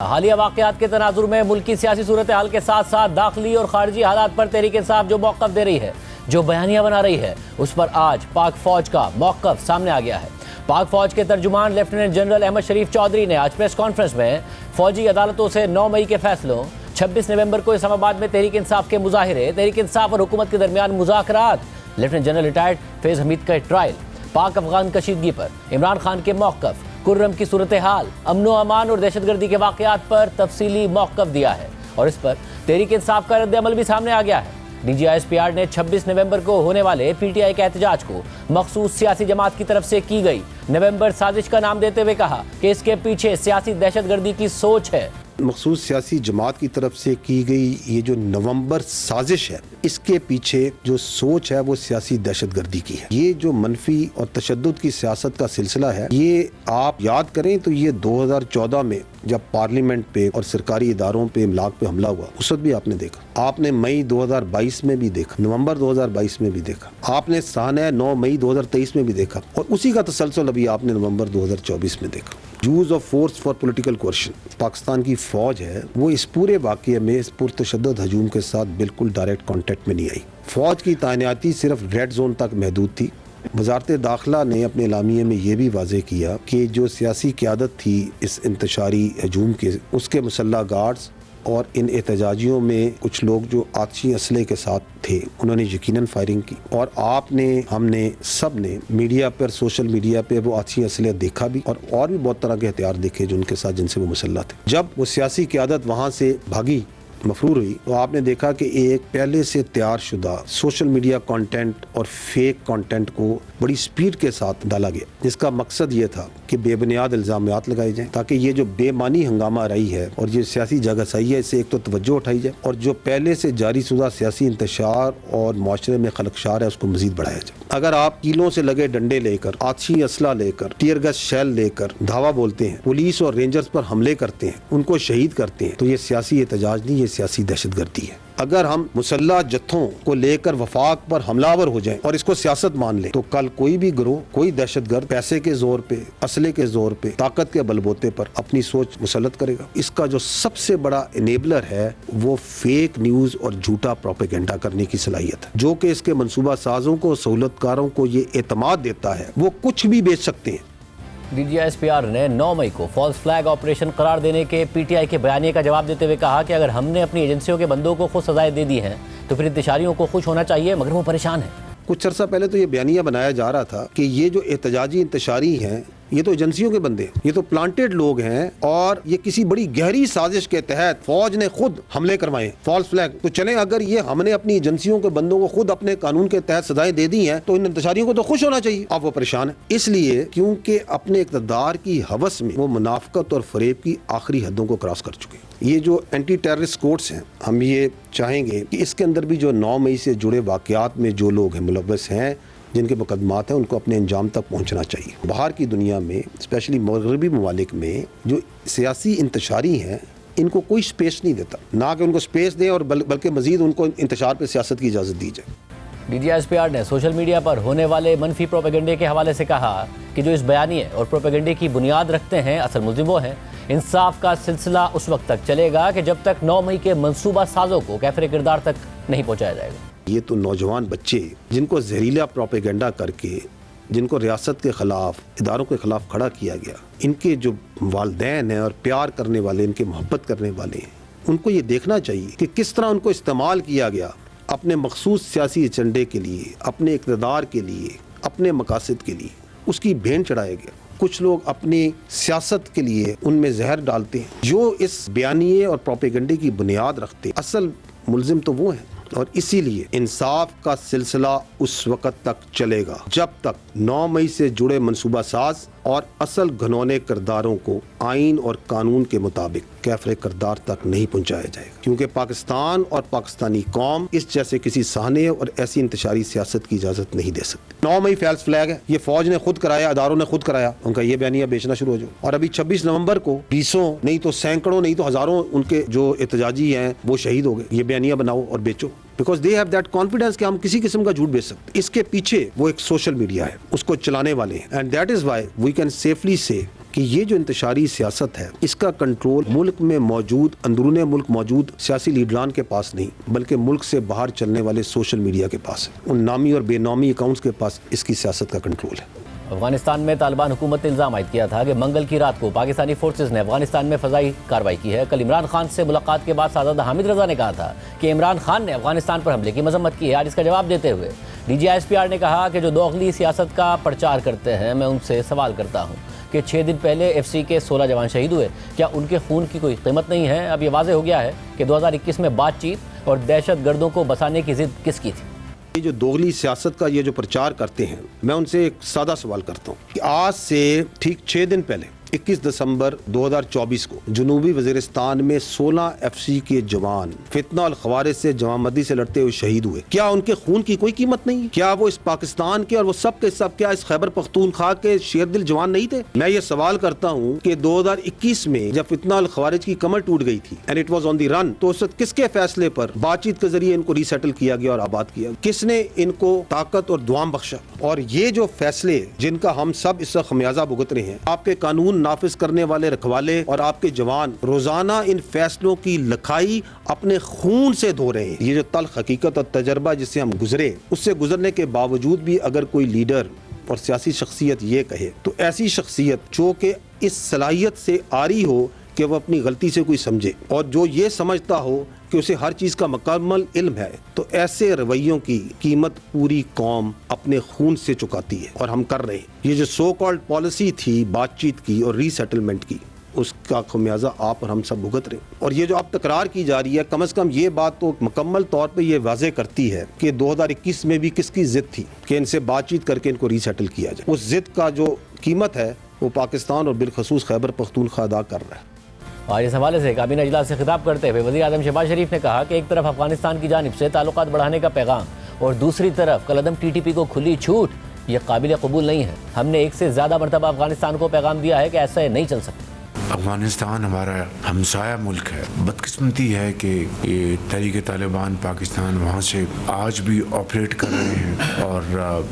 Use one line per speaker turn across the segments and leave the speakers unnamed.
حالیہ واقعات کے تناظر میں ملکی سیاسی صورتحال کے ساتھ ساتھ داخلی اور خارجی حالات پر تحریک انصاف جو موقف دے رہی ہے، جو بیانیہ بنا رہی ہے، اس پر آج پاک فوج کا موقف سامنے آ گیا ہے۔ پاک فوج کے ترجمان لیفٹیننٹ جنرل احمد شریف چودھری نے آج پریس کانفرنس میں فوجی عدالتوں سے 9 مئی کے فیصلوں، 26 نومبر کو اسلام آباد میں تحریک انصاف کے مظاہرے، تحریک انصاف اور حکومت کے درمیان مذاکرات، لیفٹیننٹ جنرل ریٹائرڈ فیض حمید کا ٹرائل، پاک افغان کشیدگی پر عمران خان کے موقف، کرم کی صورتحال، امن و امان اور دہشت گردی کے واقعات پر تفصیلی موقف دیا ہے اور اس پر تحریک انصاف کا رد عمل بھی سامنے آ گیا ہے۔ D G I S P R نے 26 نومبر کو ہونے والے پی ٹی آئی کے احتجاج کو مخصوص سیاسی جماعت کی طرف سے کی گئی نومبر سازش کا نام دیتے ہوئے کہا کہ اس کے پیچھے سیاسی دہشت گردی کی سوچ ہے۔
مخصوص سیاسی جماعت کی طرف سے کی گئی یہ جو نومبر سازش ہے، اس کے پیچھے جو سوچ ہے وہ سیاسی دہشت گردی کی ہے۔ یہ جو منفی اور تشدد کی سیاست کا سلسلہ ہے، یہ آپ یاد کریں تو یہ 2014 میں جب پارلیمنٹ پہ اور سرکاری اداروں پہ املاک پہ حملہ ہوا، اس وقت بھی آپ نے دیکھا، آپ نے مئی 2022 میں بھی دیکھا، نومبر 2022 میں بھی دیکھا، آپ نے سانحہ 9 مئی 2023 میں بھی دیکھا، اور اسی کا تسلسل ابھی آپ نے نومبر 2024 میں دیکھا۔ Use of force for political coercion, Pakistan کی فوج ہے وہ اس پورے واقعے میں اس پرتشدد ہجوم کے ساتھ بالکل ڈائریکٹ کانٹیکٹ میں نہیں آئی۔ فوج کی تعیناتی صرف ریڈ زون تک محدود تھی۔ وزارت داخلہ نے اپنے اعلامیے میں یہ بھی واضح کیا کہ جو سیاسی قیادت تھی اس انتشاری ہجوم کے، اس کے مسلح گارڈز اور ان احتجاجیوں میں کچھ لوگ جو آتشی اسلحے کے ساتھ تھے، انہوں نے یقیناً فائرنگ کی، اور آپ نے، ہم نے، سب نے میڈیا پر، سوشل میڈیا پہ وہ آتشی اسلحے دیکھا بھی، اور بھی بہت طرح کے ہتھیار دیکھے جو ان کے ساتھ، جن سے وہ مسلح تھے۔ جب وہ سیاسی قیادت وہاں سے بھاگی، مفرور ہوئی، تو آپ نے دیکھا کہ ایک پہلے سے تیار شدہ سوشل میڈیا کانٹینٹ اور فیک کانٹینٹ کو بڑی سپیڈ کے ساتھ ڈالا گیا، جس کا مقصد یہ تھا کہ بے بنیاد الزامات لگائے جائیں تاکہ یہ جو بے معنی ہنگامہ رہی ہے اور یہ سیاسی جگہسائی ہے، اس سے ایک تو توجہ اٹھائی جائے، اور جو پہلے سے جاری شدہ سیاسی انتشار اور معاشرے میں خلقشار ہے اس کو مزید بڑھایا جائے۔ اگر آپ کیلوں سے لگے ڈنڈے لے کر، آتشی اسلحہ لے کر، ٹیئر گیس شیل لے کر دھاوا بولتے ہیں، پولیس اور رینجرز پر حملے کرتے ہیں، ان کو شہید کرتے ہیں، تو یہ سیاسی احتجاج نہیں، یہ سیاسی دہشت گردی ہے۔ اگر ہم مسلح جتھوں کو لے کر وفاق پر حملہ آور ہو جائیں اور اس کو سیاست مان لیں، تو کل کوئی بھی گروہ، کوئی دہشت گرد پیسے کے زور پہ، اسلحے کے زور پہ، طاقت کے بلبوتے پر اپنی سوچ مسلط کرے گا۔ اس کا جو سب سے بڑا انیبلر ہے وہ فیک نیوز اور جھوٹا پروپیگنڈا کرنے کی صلاحیت ہے، جو کہ اس کے منصوبہ سازوں کو، سہولت کاروں کو یہ اعتماد دیتا ہے وہ کچھ بھی بیچ سکتے ہیں۔
D G I S P R نے 9 مئی کو فالس فلیگ آپریشن قرار دینے کے پی ٹی آئی کے بیانیے کا جواب دیتے ہوئے کہا کہ اگر ہم نے اپنی ایجنسیوں کے بندوں کو خود سزائیں دے دی ہیں تو پھر انتشاریوں کو خوش ہونا چاہیے، مگر وہ پریشان ہیں۔
کچھ عرصہ پہلے تو یہ بیانیہ بنایا جا رہا تھا کہ یہ جو احتجاجی انتشاری ہیں یہ تو ایجنسیوں کے بندے ہیں، یہ تو پلانٹڈ لوگ ہیں، اور یہ کسی بڑی گہری سازش کے تحت فوج نے خود حملے کروائے، فالس فلیگ۔ تو چلیں، اگر یہ ہم نے اپنی ایجنسیوں کے بندوں کو خود اپنے قانون کے تحت سزائیں دے دی ہیں تو ان انتشاریوں کو تو خوش ہونا چاہیے۔ اب وہ پریشان ہیں، اس لیے کیونکہ اپنے اقتدار کی ہوس میں وہ منافقت اور فریب کی آخری حدوں کو کراس کر چکے ہیں۔ یہ جو اینٹی ٹیررسٹ کورٹس ہیں، ہم یہ چاہیں گے کہ اس کے اندر بھی جو 9 مئی سے جڑے واقعات میں جو لوگ ہیں، ملوث ہیں، جن کے مقدمات ہیں، ان کو اپنے انجام تک پہنچنا چاہیے۔ باہر کی دنیا میں، اسپیشلی مغربی ممالک میں، جو سیاسی انتشاری ہیں ان کو کوئی سپیس نہیں دیتا، نہ کہ ان کو سپیس دیں اور بلکہ مزید ان کو انتشار پہ سیاست کی اجازت دی جائے۔
D G I S P R نے سوشل میڈیا پر ہونے والے منفی پروپیگنڈے کے حوالے سے کہا کہ جو اس بیانیے اور پروپیگنڈے کی بنیاد رکھتے ہیں، اصل ملزم وہ ہیں۔ انصاف کا سلسلہ اس وقت تک چلے گا کہ جب تک 9 مئی کے منصوبہ سازوں کو کیفر کردار تک نہیں پہنچایا جائے گا۔ یہ
تو نوجوان بچے جن کو زہریلا پروپیگنڈا کر کے، جن کو ریاست کے خلاف، اداروں کے خلاف کھڑا کیا گیا، ان کے جو والدین ہیں اور پیار کرنے والے، ان کے محبت کرنے والے ہیں، ان کو یہ دیکھنا چاہیے کہ کس طرح ان کو استعمال کیا گیا اپنے مخصوص سیاسی ایجنڈے کے لیے، اپنے اقتدار کے لیے، اپنے مقاصد کے لیے، اس کی بھین چڑھایا گیا۔ کچھ لوگ اپنی سیاست کے لیے ان میں زہر ڈالتے ہیں۔ جو اس بیانیے اور پروپیگنڈے کی بنیاد رکھتے ہیں، اصل ملزم تو وہ ہیں، اور اسی لیے انصاف کا سلسلہ اس وقت تک چلے گا جب تک 9 مئی سے جڑے منصوبہ ساز اور اصل گھنونے کرداروں کو آئین اور قانون کے مطابق کیفر کردار تک نہیں پہنچایا جائے گا، کیونکہ پاکستان اور پاکستانی قوم اس جیسے کسی سہانے اور ایسی انتشاری سیاست کی اجازت نہیں دے سکتی۔ 9 مئی فالس فلیگ ہے، یہ فوج نے خود کرایا، اداروں نے خود کرایا، ان کا یہ بیانیہ بیچنا شروع ہو جائے، اور ابھی 26 نومبر کو 20 نہیں تو سینکڑوں نہیں تو ہزاروں ان کے جو احتجاجی ہیں وہ شہید ہو گئے۔ یہ بیانیہ بناؤ اور بیچو، because they have that confidence کہ ہم کسی قسم کا جھوٹ بیچ سکتے۔ اس کے پیچھے وہ ایک سوشل میڈیا ہے، اس کو چلانے والے ہیں، and that is why we can safely say کہ یہ جو انتشاری سیاست ہے اس کا کنٹرول ملک میں موجود اندرون ملک موجود سیاسی لیڈران کے پاس نہیں بلکہ ملک سے باہر چلنے والے سوشل میڈیا کے پاس ہے. ان نامی اور بے نامی اکاؤنٹس کے پاس اس کی سیاست کا کنٹرول ہے.
افغانستان میں طالبان حکومت نے الزام عائد کیا تھا کہ منگل کی رات کو پاکستانی فورسز نے افغانستان میں فضائی کارروائی کی ہے. کل عمران خان سے ملاقات کے بعد شہزادہ حامد رضا نے کہا تھا کہ عمران خان نے افغانستان پر حملے کی مذمت کی ہے. آج اس کا جواب دیتے ہوئے D G S P R نے کہا کہ جو دوغلی سیاست کا پرچار کرتے ہیں میں ان سے سوال کرتا ہوں کہ 6 دن پہلے ایف سی کے 16 جوان شہید ہوئے, کیا ان کے خون کی کوئی قیمت نہیں ہے؟ اب یہ واضح ہو گیا ہے کہ 2021 میں بات چیت اور دہشت گردوں کو بسانے کی ضد کس کی تھی.
یہ جو دوغلی سیاست کا یہ جو پرچار کرتے ہیں میں ان سے ایک سادہ سوال کرتا ہوں کہ آج سے ٹھیک 6 دن پہلے 21 دسمبر 2024 کو جنوبی وزیرستان میں 16 ایف سی کے جوان فتنہ الخوارج سے جوامردی سے لڑتے ہوئے شہید ہوئے. کیا ان کے خون کی کوئی قیمت نہیں؟ کیا وہ اس پاکستان کے اور وہ سب کے سب کیا اس خیبر پختونخوا کے شیر دل جوان نہیں تھے؟ میں یہ سوال کرتا ہوں کہ 2021 میں جب فتنہ الخوارج کی کمر ٹوٹ گئی تھی اینڈ اٹ واز آن دی رن, تو اس وقت کس کے فیصلے پر بات چیت کے ذریعے ان کو ریسیٹل کیا گیا اور آباد کیا؟ کس نے ان کو طاقت اور دوام بخشا؟ اور یہ جو فیصلے جن کا ہم سب اس وقت خمیازہ بھگت رہے ہیں, آپ کے قانون نافذ کرنے والے رکھوالے اور آپ کے جوان روزانہ ان فیصلوں کی لکھائی اپنے خون سے دھو رہے ہیں. یہ جو تلخ حقیقت اور تجربہ جس سے ہم گزرے, اس سے گزرنے کے باوجود بھی اگر کوئی لیڈر اور سیاسی شخصیت یہ کہے تو ایسی شخصیت جو کہ اس صلاحیت سے آری ہو کہ وہ اپنی غلطی سے کوئی سمجھے اور جو یہ سمجھتا ہو کہ اسے ہر چیز کا مکمل علم ہے, تو ایسے رویوں کی قیمت پوری قوم اپنے خون سے چکاتی ہے اور ہم کر رہے ہیں. یہ جو سو کالڈ پالیسی تھی بات چیت کی اور ری سیٹلمنٹ کی, اس کا خمیازہ آپ اور ہم سب بھگت رہے ہیں. اور یہ جو اب تکرار کی جا رہی ہے, کم از کم یہ بات تو مکمل طور پہ یہ واضح کرتی ہے کہ 2021 میں بھی کس کی ضد تھی کہ ان سے بات چیت کر کے ان کو ری سیٹل کیا جائے. اس ضد کا جو قیمت ہے وہ پاکستان اور بالخصوص خیبر پختونخوا ادا کر رہا ہے.
اور اس حوالے سے کابینہ اجلاس سے خطاب کرتے ہوئے وزیر اعظم شہباز شریف نے کہا کہ ایک طرف افغانستان کی جانب سے تعلقات بڑھانے کا پیغام اور دوسری طرف کالعدم ٹی ٹی پی کو کھلی چھوٹ, یہ قابل قبول نہیں ہے. ہم نے ایک سے زیادہ مرتبہ افغانستان کو پیغام دیا ہے کہ ایسا نہیں چل سکتا.
افغانستان ہمارا ہمسایہ ملک ہے. بدقسمتی ہے کہ یہ تحریک طالبان پاکستان وہاں سے آج بھی آپریٹ کر رہے ہیں اور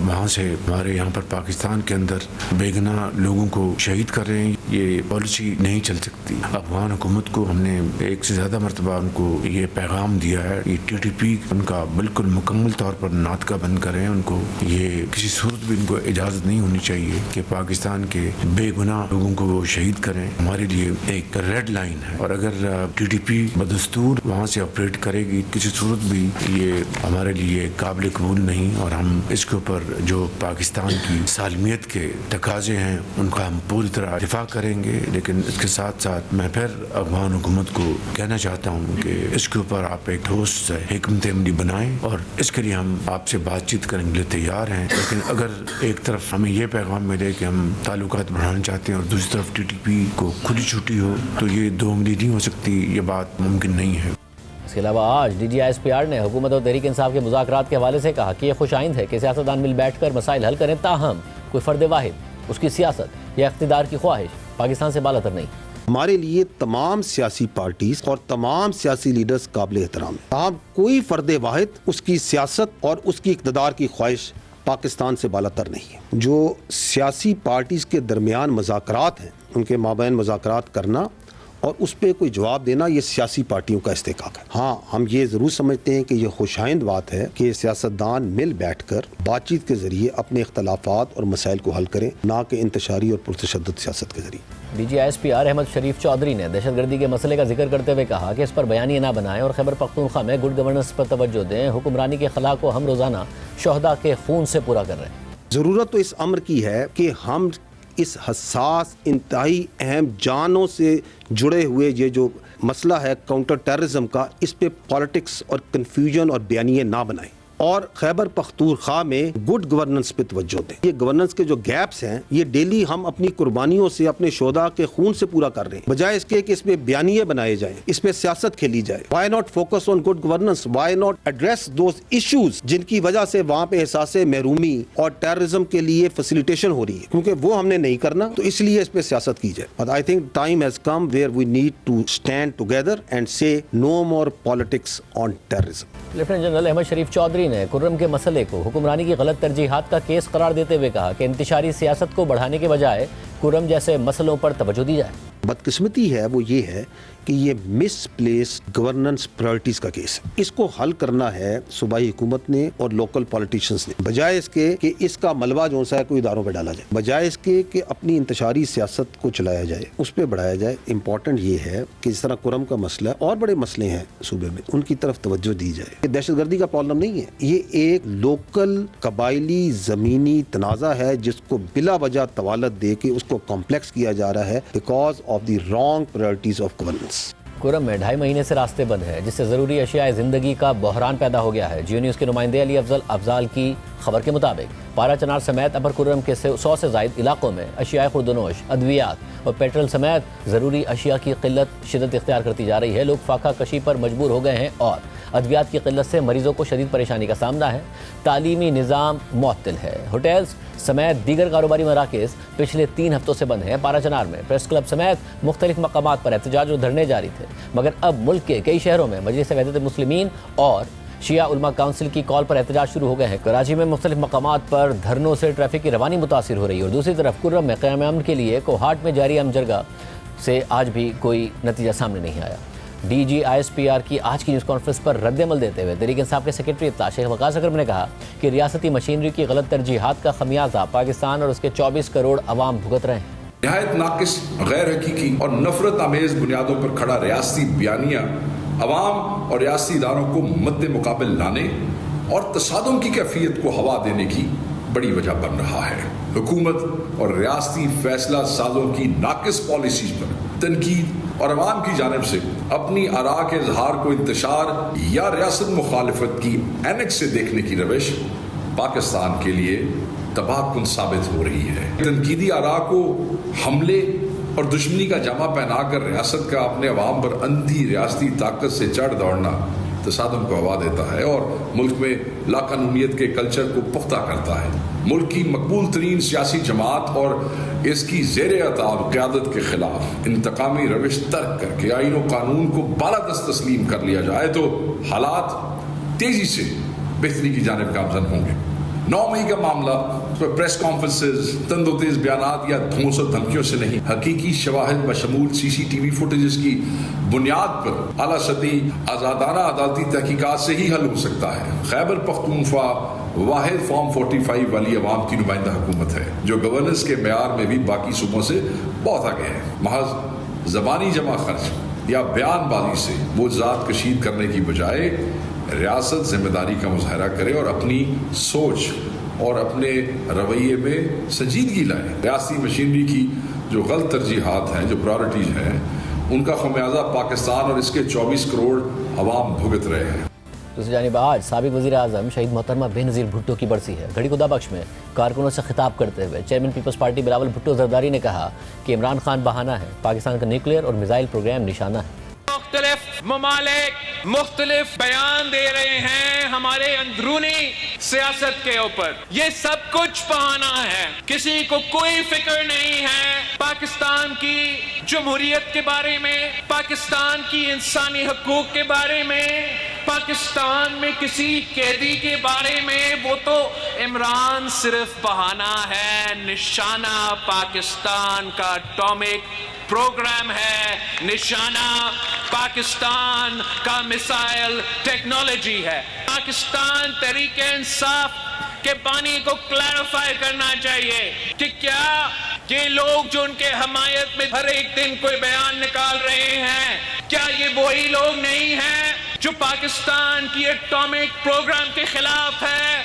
وہاں سے ہمارے یہاں پر پاکستان کے اندر بے گناہ لوگوں کو شہید کر رہے ہیں. یہ پالیسی نہیں چل سکتی. افغان حکومت کو ہم نے ایک سے زیادہ مرتبہ ان کو یہ پیغام دیا ہے, یہ ٹی ٹی پی ان کا بالکل مکمل طور پر ناطقہ بند کریں. ان کو یہ کسی صورت بھی ان کو اجازت نہیں ہونی چاہیے کہ پاکستان کے بے گناہ لوگوں کو وہ شہید کریں. ہمارے لیے ایک ریڈ لائن ہے اور اگر ٹی ٹی پی بدستور وہاں سے آپریٹ کرے گی کسی صورت بھی, یہ ہمارے لیے قابل قبول نہیں. اور ہم اس کے اوپر جو پاکستان کی سالمیت کے تقاضے ہیں ان کا ہم پوری طرح دفاع کریں گے. لیکن اس کے ساتھ ساتھ میں پھر افغان حکومت کو کہنا چاہتا ہوں کہ اس کے اوپر آپ ایک ٹھوس حکمت عملی بنائیں اور اس کے لیے ہم آپ سے بات چیت کرنے کے لیے تیار ہیں. لیکن اگر ایک طرف ہمیں یہ پیغام ملے کہ ہم تعلقات بڑھانا چاہتے ہیں اور دوسری طرف ٹی ٹی پی کو کھلی چھٹی ہو, تو یہ دو عملی نہیں ہو سکتی. یہ بات ممکن نہیں ہے.
اس کے علاوہ آج D G S P R نے حکومت اور تحریک انصاف کے مذاکرات کے حوالے سے کہا کہ یہ خوش آئند ہے کہ سیاستدان مل بیٹھ کر مسائل حل کریں, تاہم کوئی فرد واحد, اس کی سیاست یا اقتدار کی خواہش پاکستان سے بالاتر نہیں.
ہمارے لیے تمام سیاسی پارٹیز اور تمام سیاسی لیڈرز قابل احترام ہیں, تاہم کوئی فرد واحد, اس کی سیاست اور اس کی اقتدار کی خواہش پاکستان سے بالاتر نہیں ہے. جو سیاسی پارٹیز کے درمیان مذاکرات ہیں ان کے مابین مذاکرات کرنا اور اس پہ کوئی جواب دینا یہ سیاسی پارٹیوں کا استحقاق ہے. ہاں, ہم یہ ضرور سمجھتے ہیں کہ یہ خوشائند بات ہے کہ سیاستدان مل بیٹھ کر بات چیت کے ذریعے اپنے اختلافات اور مسائل کو حل کریں, نہ کہ انتشاری اور پرتشدد سیاست کے ذریعے.
D G S P R Ahmed Sharif Chaudhry نے دہشت گردی کے مسئلے کا ذکر کرتے ہوئے کہا کہ اس پر بیانیے نہ بنائیں اور خیبر پختونخوا میں گڈ گورننس پر توجہ دیں. حکمرانی کے خلا کو ہم روزانہ شہداء کے خون سے پورا کر رہے ہیں.
ضرورت تو اس امر کی ہے کہ ہم اس حساس انتہائی اہم جانوں سے جڑے ہوئے یہ جو مسئلہ ہے کاؤنٹر ٹیررزم کا, اس پہ پالیٹکس اور کنفیوژن اور بیانیے نہ بنائیں اور خیبر پختونخوا میں گڈ گورننس پہ توجہ دیں. یہ گورننس کے جو گیپس ہیں یہ ڈیلی ہم اپنی قربانیوں سے اپنے شہداء کے خون سے پورا کر رہے ہیں, بجائے اس کے کہ اس پہ بیانیے بنائے جائیں, اس پہ سیاست کھیلی جائے. Why not focus on good governance, why not address those issues جن کی وجہ سے وہاں پہ احساس محرومی اور ٹیررزم کے لیے فیسیلیٹیشن ہو رہی ہے, کیونکہ وہ ہم نے نہیں کرنا, تو اس لیے اس پہ سیاست کی جائے. But I think time has come where we need to stand together and say no more politics on terrorism.
Lieutenant general Ahmed Sharif Chaudhry نے کرم کے مسئلے کو حکمرانی کی غلط ترجیحات کا کیس قرار دیتے ہوئے کہا کہ انتشاری سیاست کو بڑھانے کے بجائے کرم جیسے مسئلوں پر توجہ دی جائے۔
بدقسمتی ہے وہ یہ ہے کہ یہ مس پلیس گورننس پرائرٹیز کا کیس ہے۔ اس کو حل کرنا ہے صوبائی حکومت نے اور لوکل پالیٹیشنز نے، بجائے اس کے کہ اس کا ملبہ جو سا ہے کوئی اداروں پہ ڈالا جائے، بجائے اس کے کہ اپنی انتشاری سیاست کو چلایا جائے، اس پہ بڑھایا جائے۔ امپورٹنٹ یہ ہے کہ جس طرح کرم کا مسئلہ ہے اور بڑے مسئلے ہیں صوبے میں، ان کی طرف توجہ دی جائے۔ یہ دہشت گردی کا پرابلم نہیں ہے، یہ ایک لوکل قبائلی زمینی تنازع ہے جس کو بلا وجہ طوالت دے کے اس کو کمپلیکس کیا جا رہا ہے because of the wrong priorities of governance.
کرم میں 2.5 مہینے سے راستے بند ہیں، جس سے ضروری اشیاء زندگی کا بحران پیدا ہو گیا ہے۔ جیو نیوز کے نمائندے علی افضل افضال کی خبر کے مطابق پارا چنار سمیت اپر کرم کے 100 سے زائد علاقوں میں اشیاء خوردونوش، ادویات اور پیٹرول سمیت ضروری اشیاء کی قلت شدت اختیار کرتی جا رہی ہے۔ لوگ فاقہ کشی پر مجبور ہو گئے ہیں اور ادویات کی قلت سے مریضوں کو شدید پریشانی کا سامنا ہے۔ تعلیمی نظام معطل ہے۔ ہوٹلز سمیت دیگر کاروباری مراکز پچھلے 3 ہفتوں سے بند ہیں۔ پارا چنار میں پریس کلب سمیت مختلف مقامات پر احتجاج اور دھرنے جاری تھے، مگر اب ملک کے کئی شہروں میں مجلس وحدت المسلمین اور شیعہ علماء کونسل کی کال پر احتجاج شروع ہو گئے ہیں۔ کراچی میں مختلف مقامات پر دھرنوں سے ٹریفک کی روانی متاثر ہو رہی ہے اور دوسری طرف کرم میں قیام امن کے لیے کوہاٹ میں جاری ہم جرگہ سے آج بھی کوئی نتیجہ سامنے نہیں آیا۔ D G I S P R کی آج کی نیوز کانفرنس پر رد عمل دیتے ہوئے تحریک انصاف کے سیکرٹری اطلاع شیخ وقاص اکرم نے کہا کہ ریاستی مشینری کی غلط ترجیحات کا خمیازہ پاکستان اور اس کے 24 کروڑ عوام بھگت رہے ہیں۔
نہایت ناقص، غیر حقیقی اور نفرت آمیز بنیادوں پر کھڑا ریاستی بیانیہ عوام اور ریاستی اداروں کو مد مقابل لانے اور تصادم کی کیفیت کو ہوا دینے کی بڑی وجہ بن رہا ہے۔ حکومت اور ریاستی فیصلہ سازوں کی ناقص پالیسیز پر تنقید اور عوام کی جانب سے اپنی آراء کے اظہار کو انتشار یا ریاست مخالفت کی اینک سے دیکھنے کی روش پاکستان کے لیے تباہ کن ثابت ہو رہی ہے۔ تنقیدی آراء کو حملے اور دشمنی کا جامہ پہنا کر ریاست کا اپنے عوام پر اندھی ریاستی طاقت سے چڑھ دوڑنا تصادم کو ہوا دیتا ہے اور ملک میں لاقانونیت کے کلچر کو پختہ کرتا ہے۔ ملک کی مقبول ترین سیاسی جماعت اور اس کی زیر اطاعت قیادت کے خلاف انتقامی روش ترک کر کے آئین و قانون کو بالادست تسلیم کر لیا جائے تو حالات تیزی سے بہتری کی جانب گامزن ہوں گے۔ 9 مئی کا معاملہ پریس کانفرنسز، تند و تیز بیانات یا دھوس اور دھمکیوں سے نہیں، حقیقی شواہد بشمول CCTV فوٹیجز کی بنیاد پر اعلیٰ سطحی آزادانہ عدالتی تحقیقات سے ہی حل ہو سکتا ہے۔ خیبر پختونخوا واحد فارم 45 والی عوام کی نمائندہ حکومت ہے جو گورننس کے معیار میں بھی باقی صوبوں سے بہت آگے ہے۔ محض زبانی جمع خرچ یا بیان بازی سے وہ ذات کشید کرنے کی بجائے ریاست ذمہ داری کا مظاہرہ کرے اور اپنی سوچ اور اپنے رویے میں سنجیدگی لائے۔ ریاستی مشینری کی جو غلط ترجیحات ہیں، جو پرائرٹیز ہیں، ان کا خمیازہ پاکستان اور اس کے 24 کروڑ عوام بھگت رہے ہیں۔
دوسری جانب آج سابق وزیر اعظم شہید محترمہ بے نظیر بھٹو کی برسی ہے۔ گھڑی خدا بخش میں کارکنوں سے خطاب کرتے ہوئے چیئرمین پیپلز پارٹی بلاول بھٹو زرداری نے کہا کہ عمران خان بہانہ ہے، پاکستان کا نیوکلیئر اور میزائل پروگرام نشانہ ہے۔
مختلف ممالک مختلف بیان دے رہے ہیں ہمارے اندرونی سیاست کے اوپر، یہ سب کچھ بہانہ ہے، کسی کو کوئی فکر نہیں ہے پاکستان کی جمہوریت کے بارے میں، پاکستان کی انسانی حقوق کے بارے میں، پاکستان میں کسی قیدی کے بارے میں۔ وہ تو عمران صرف بہانہ ہے، نشانہ پاکستان کا اٹامک پروگرام ہے، نشانہ پاکستان کا میسائل ٹیکنالوجی ہے۔ پاکستان تحریک انصاف کے بانی کو کلیریفائی کرنا چاہیے کہ کیا یہ لوگ جو ان کے حمایت میں ہر ایک دن کوئی بیان نکال رہے ہیں، کیا یہ وہی لوگ نہیں ہیں جو پاکستان کی اٹامک پروگرام کے خلاف ہے؟